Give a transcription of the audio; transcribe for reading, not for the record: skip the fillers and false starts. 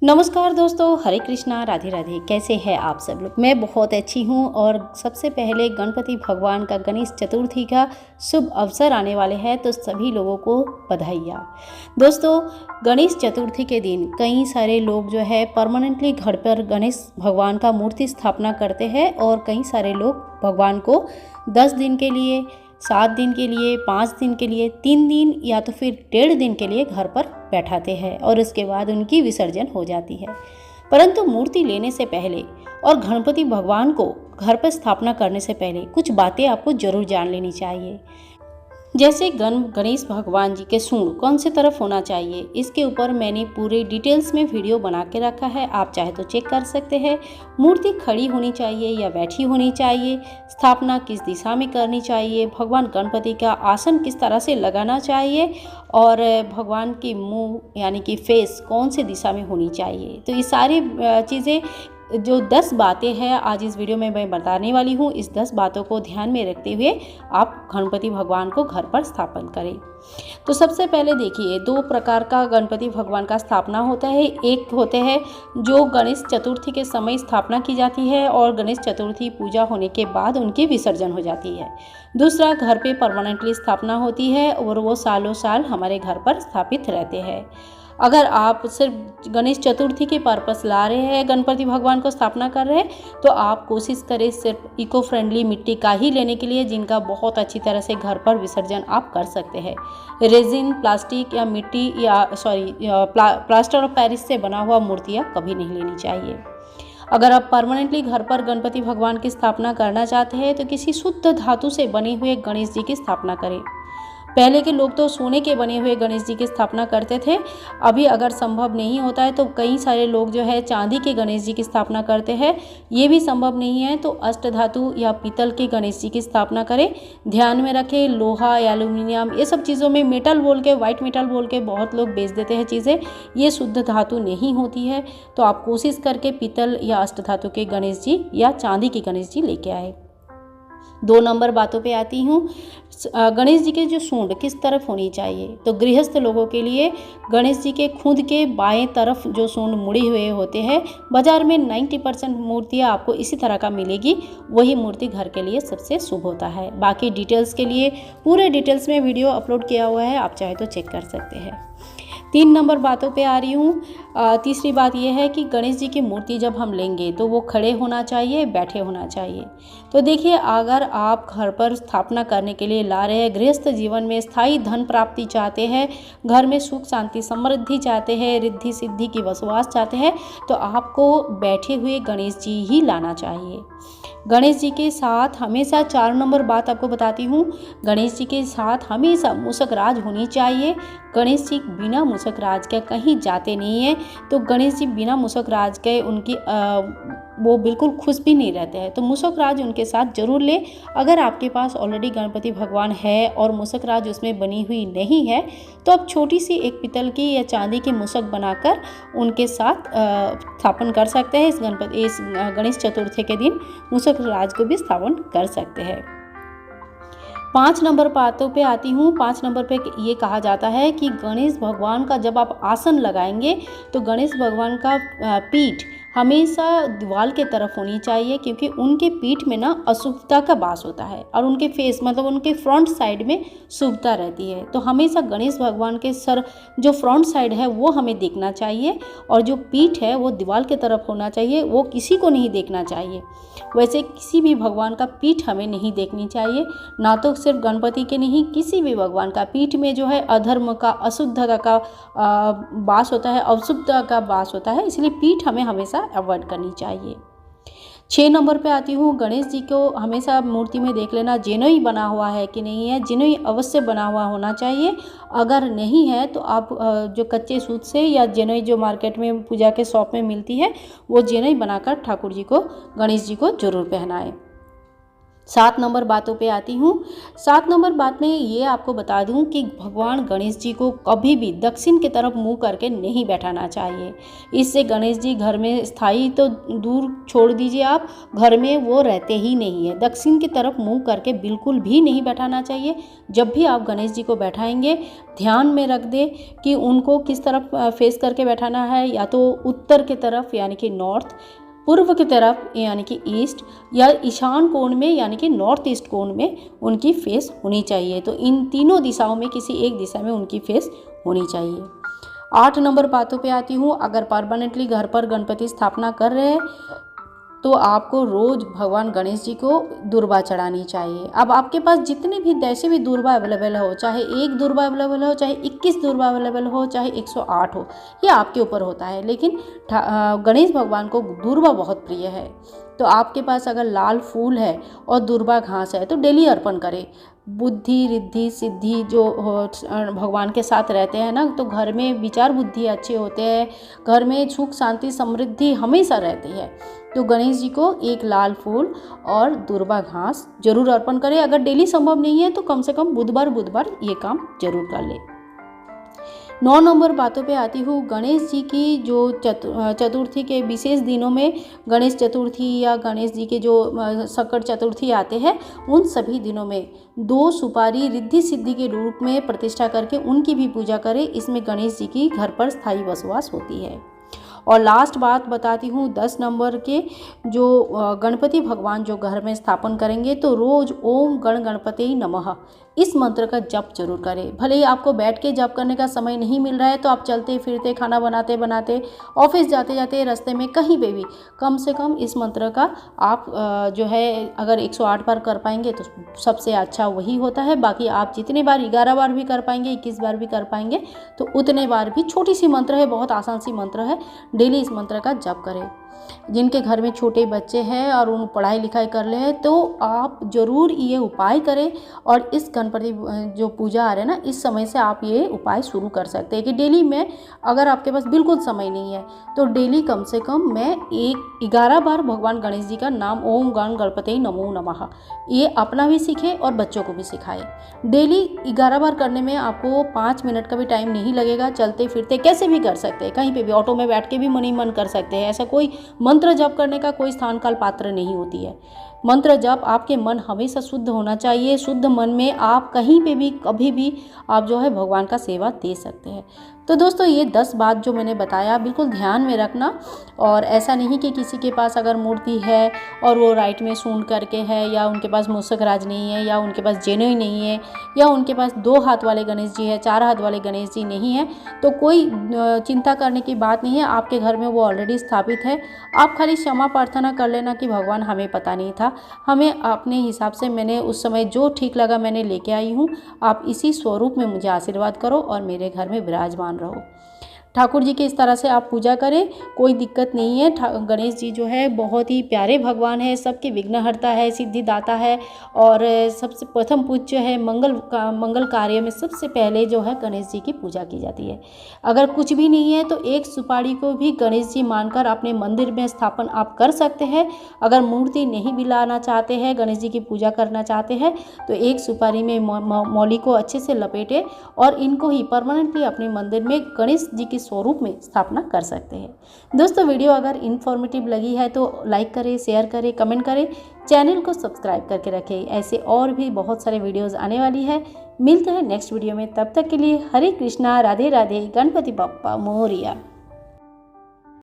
नमस्कार दोस्तों, हरे कृष्णा, राधे राधे। कैसे हैं आप सब लोग? मैं बहुत अच्छी हूँ। और सबसे पहले गणपति भगवान का गणेश चतुर्थी का शुभ अवसर आने वाले हैं, तो सभी लोगों को बधाइयाँ। दोस्तों, गणेश चतुर्थी के दिन कई सारे लोग जो है परमानेंटली घर पर गणेश भगवान का मूर्ति स्थापना करते हैं और कई सारे लोग भगवान को 10 दिन के लिए, 7 दिन के लिए, 5 दिन के लिए, 3 दिन या तो फिर 1.5 दिन के लिए घर पर बैठाते हैं और उसके बाद उनकी विसर्जन हो जाती है। परंतु मूर्ति लेने से पहले और गणपति भगवान को घर पर स्थापना करने से पहले कुछ बातें आपको जरूर जान लेनी चाहिए। जैसे गणेश भगवान जी के सूंड कौन से तरफ होना चाहिए, इसके ऊपर मैंने पूरे डिटेल्स में वीडियो बना के रखा है, आप चाहे तो चेक कर सकते हैं। मूर्ति खड़ी होनी चाहिए या बैठी होनी चाहिए, स्थापना किस दिशा में करनी चाहिए, भगवान गणपति का आसन किस तरह से लगाना चाहिए और भगवान की मुंह यानी कि फेस कौन से दिशा में होनी चाहिए। तो ये सारी चीज़ें जो 10 बातें हैं आज इस वीडियो में मैं बताने वाली हूँ। इस 10 बातों को ध्यान में रखते हुए आप गणपति भगवान को घर पर स्थापन करें। तो सबसे पहले देखिए, 2 प्रकार का गणपति भगवान का स्थापना होता है। एक होते हैं जो गणेश चतुर्थी के समय स्थापना की जाती है और गणेश चतुर्थी पूजा होने के बाद उनकी विसर्जन हो जाती है। दूसरा घर पे परमानेंटली स्थापना होती है और वो सालों साल हमारे घर पर स्थापित रहते हैं। अगर आप सिर्फ गणेश चतुर्थी के पर्पस ला रहे हैं, गणपति भगवान को स्थापना कर रहे हैं, तो आप कोशिश करें सिर्फ इको फ्रेंडली मिट्टी का ही लेने के लिए, जिनका बहुत अच्छी तरह से घर पर विसर्जन आप कर सकते हैं। रेजिन, प्लास्टिक या मिट्टी या प्लास्टर ऑफ पेरिस से बना हुआ मूर्तियाँ कभी नहीं लेनी चाहिए। अगर आप परमानेंटली घर पर गणपति भगवान की स्थापना करना चाहते हैं तो किसी शुद्ध धातु से बने हुए गणेश जी की स्थापना करें। पहले के लोग तो सोने के बने हुए गणेश जी की स्थापना करते थे। अभी अगर संभव नहीं होता है तो कई सारे लोग जो है चांदी के गणेश जी की स्थापना करते हैं। ये भी संभव नहीं है तो अष्टधातु या पीतल के गणेश जी की स्थापना करें। ध्यान में रखें, लोहा या एल्यूमिनियम ये सब चीज़ों में मेटल बोल के, वाइट मेटल बोल के बहुत लोग बेच देते हैं चीज़ें। ये शुद्ध धातु नहीं होती है, तो आप कोशिश करके पीतल या अष्टधातु के गणेश जी या चांदी के गणेश जी लेके आए। 2 नंबर बातों पे आती हूँ। गणेश जी के जो सूंड किस तरफ होनी चाहिए, तो गृहस्थ लोगों के लिए गणेश जी के खुद के बाएं तरफ जो सूंड मुड़ी हुए होते हैं। बाजार में 90% मूर्तियाँ आपको इसी तरह का मिलेगी, वही मूर्ति घर के लिए सबसे शुभ होता है। बाकी डिटेल्स के लिए पूरे डिटेल्स में वीडियो अपलोड किया हुआ है, आप चाहे तो चेक कर सकते हैं। 3 नंबर बातों पे आ रही हूँ। तीसरी बात यह है कि गणेश जी की मूर्ति जब हम लेंगे तो वो खड़े होना चाहिए, बैठे होना चाहिए। तो देखिए, अगर आप घर पर स्थापना करने के लिए ला रहे हैं, गृहस्थ जीवन में स्थायी धन प्राप्ति चाहते हैं, घर में सुख शांति समृद्धि चाहते हैं, रिद्धि सिद्धि की बसवास चाहते हैं, तो आपको बैठे हुए गणेश जी ही लाना चाहिए। गणेश जी के साथ हमेशा 4 नंबर बात आपको बताती हूँ, गणेश जी के साथ हमेशा मूषक राज होनी चाहिए। गणेश जी बिना मूषक राज के कहीं जाते नहीं हैं। तो गणेश जी बिना मूषक राज के उनकी वो बिल्कुल खुश भी नहीं रहते हैं, तो मूषक राज उनके साथ जरूर ले। अगर आपके पास ऑलरेडी गणपति भगवान है और मूषक राज उसमें बनी हुई नहीं है, तो आप छोटी सी एक पीतल की या चांदी की मूषक बनाकर उनके साथ स्थापन कर सकते हैं। इस गणेश चतुर्थी के दिन मूषक राज को भी स्थापन कर सकते हैं। 5 नंबर बातों पे आती हूँ। 5 नंबर पे ये कहा जाता है कि गणेश भगवान का जब आप आसन लगाएंगे तो गणेश भगवान का पीठ हमेशा दीवार के तरफ होनी चाहिए, क्योंकि उनके पीठ में ना अशुभता का वास होता है और उनके फेस मतलब उनके फ्रंट साइड में शुभता रहती है। तो हमेशा गणेश भगवान के सर जो फ्रंट साइड है वो हमें देखना चाहिए और जो पीठ है वो दीवार के तरफ होना चाहिए, वो किसी को नहीं देखना चाहिए। वैसे किसी भी भगवान का पीठ हमें नहीं देखनी चाहिए, ना तो सिर्फ गणपति के नहीं, किसी भी भगवान का पीठ में जो है अधर्म का, अशुद्धता का वास होता है, अशुद्धता का वास होता है, इसलिए पीठ हमें हमेशा अवॉइड करनी चाहिए। 6 नंबर पे आती हूँ। गणेश जी को हमेशा मूर्ति में देख लेना जेनुइन बना हुआ है कि नहीं है। जेनुइन अवश्य बना हुआ होना चाहिए। अगर नहीं है तो आप जो कच्चे सूत से या जेनुइन जो मार्केट में पूजा के शॉप में मिलती है वो जेनुइन बनाकर ठाकुर जी को, गणेश जी को जरूर पहनाएं। 7 नंबर बातों पे आती हूँ। 7 नंबर बात में ये आपको बता दूँ कि भगवान गणेश जी को कभी भी दक्षिण की तरफ मुँह करके नहीं बैठाना चाहिए। इससे गणेश जी घर में स्थायी तो दूर छोड़ दीजिए, आप घर में वो रहते ही नहीं है। दक्षिण की तरफ मुँह करके बिल्कुल भी नहीं बैठाना चाहिए। जब भी आप गणेश जी को बैठाएंगे ध्यान में रख दे कि उनको किस तरफ फेस करके बैठाना है, या तो उत्तर की तरफ यानी कि नॉर्थ, पूर्व की तरफ यानी कि ईस्ट, या ईशान कोण में यानी कि नॉर्थ ईस्ट कोण में उनकी फेस होनी चाहिए। तो इन तीनों दिशाओं में किसी एक दिशा में उनकी फेस होनी चाहिए। 8 नंबर बातों पे आती हूँ। अगर परमानेंटली घर पर गणपति स्थापना कर रहे हैं तो आपको रोज़ भगवान गणेश जी को दुर्वा चढ़ानी चाहिए। अब आपके पास जितने भी जैसे भी दुर्वा अवेलेबल हो, चाहे 1 दुर्वा अवेलेबल हो, चाहे 21 दुर्वा अवेलेबल हो, चाहे 108 हो, ये आपके ऊपर होता है। लेकिन गणेश भगवान को दुर्वा बहुत प्रिय है। तो आपके पास अगर लाल फूल है और दुर्वा घास है तो डेली अर्पण करें। बुद्धि रिद्धि सिद्धि जो भगवान के साथ रहते हैं ना, तो घर में विचार बुद्धि अच्छे होते हैं, घर में सुख शांति समृद्धि हमेशा रहती है। तो गणेश जी को एक लाल फूल और दुर्वा घास जरूर अर्पण करें। अगर डेली संभव नहीं है तो कम से कम बुधवार ये काम जरूर कर ले। 9 नंबर बातों पे आती हूँ। गणेश जी की जो चतुर्थी के विशेष दिनों में, गणेश चतुर्थी या गणेश जी के जो संकट चतुर्थी आते हैं, उन सभी दिनों में 2 सुपारी रिद्धि सिद्धि के रूप में प्रतिष्ठा करके उनकी भी पूजा करें। इसमें गणेश जी की घर पर स्थायी बसवास होती है। और लास्ट बात बताती हूँ 10 नंबर के जो गणपति भगवान जो घर में स्थापन करेंगे तो रोज़ ओम गण गणपति नमः इस मंत्र का जप जरूर करें। भले ही आपको बैठ के जप करने का समय नहीं मिल रहा है तो आप चलते फिरते, खाना बनाते बनाते, ऑफिस जाते जाते, रास्ते में कहीं पे भी कम से कम इस मंत्र का आप जो है अगर 108 बार कर पाएंगे तो सबसे अच्छा वही होता है। बाकी आप जितने बार 11 बार भी कर पाएंगे, 21 बार भी कर पाएंगे तो उतने बार भी, छोटी सी मंत्र है, बहुत आसान सी मंत्र है, डेली इस मंत्र का जप करें। जिनके घर में छोटे बच्चे हैं और उन पढ़ाई लिखाई कर रहे हैं तो आप ज़रूर ये उपाय करें। और इस गणपति जो पूजा आ रहा है ना, इस समय से आप ये उपाय शुरू कर सकते हैं कि डेली में, अगर आपके पास बिल्कुल समय नहीं है तो डेली कम से कम मैं 11 बार भगवान गणेश जी का नाम ओम गण गणपति नमो नमः ये अपना भी सीखें और बच्चों को भी सिखाएं। डेली 11 बार करने में आपको 5 मिनट का भी टाइम नहीं लगेगा। चलते फिरते कैसे भी कर सकते हैं, कहीं पे भी, ऑटो में बैठ के भी मन कर सकते हैं। ऐसा कोई मंत्र जप करने का कोई स्थान काल पात्र नहीं होती है। मंत्र जप आपके मन हमेशा शुद्ध होना चाहिए। शुद्ध मन में आप कहीं पे भी कभी भी आप जो है भगवान का सेवा दे सकते हैं। तो दोस्तों ये 10 बात जो मैंने बताया बिल्कुल ध्यान में रखना। और ऐसा नहीं कि किसी के पास अगर मूर्ति है और वो राइट में सूंड करके है, या उनके पास मूषक राज नहीं है, या उनके पास जेनोई नहीं है, या उनके पास 2 हाथ वाले गणेश जी है, 4 हाथ वाले गणेश जी नहीं है, तो कोई चिंता करने की बात नहीं है। आपके घर में वो ऑलरेडी स्थापित है। आप खाली क्षमा प्रार्थना कर लेना कि भगवान हमें पता नहीं था, हमें अपने हिसाब से मैंने उस समय जो ठीक लगा मैंने लेके आई हूँ। आप इसी स्वरूप में मुझे आशीर्वाद करो और मेरे घर में विराजमान रहो। ठाकुर जी की इस तरह से आप पूजा करें, कोई दिक्कत नहीं है। गणेश जी जो है बहुत ही प्यारे भगवान है, सबके विघ्नहर्ता है, सिद्धिदाता है, और सबसे प्रथम पूज्य है। मंगल कार्य में सबसे पहले जो है गणेश जी की पूजा की जाती है। अगर कुछ भी नहीं है तो 1 सुपारी को भी गणेश जी मानकर अपने मंदिर में स्थापन आप कर सकते हैं। अगर मूर्ति नहीं भी लाना चाहते हैं, गणेश जी की पूजा करना चाहते हैं तो 1 सुपारी में मौली को अच्छे से लपेटे और इनको ही परमानेंटली अपने मंदिर में गणेश जी के स्वरूप में स्थापना कर सकते हैं। दोस्तों वीडियो अगर इन्फॉर्मेटिव लगी है तो लाइक करें, शेयर करें, कमेंट करें, चैनल को सब्सक्राइब करके रखें। ऐसे और भी बहुत सारे वीडियोस आने वाली है। मिलते हैं नेक्स्ट वीडियो में, तब तक के लिए हरे कृष्णा, राधे राधे, गणपति बप्पा मोरिया।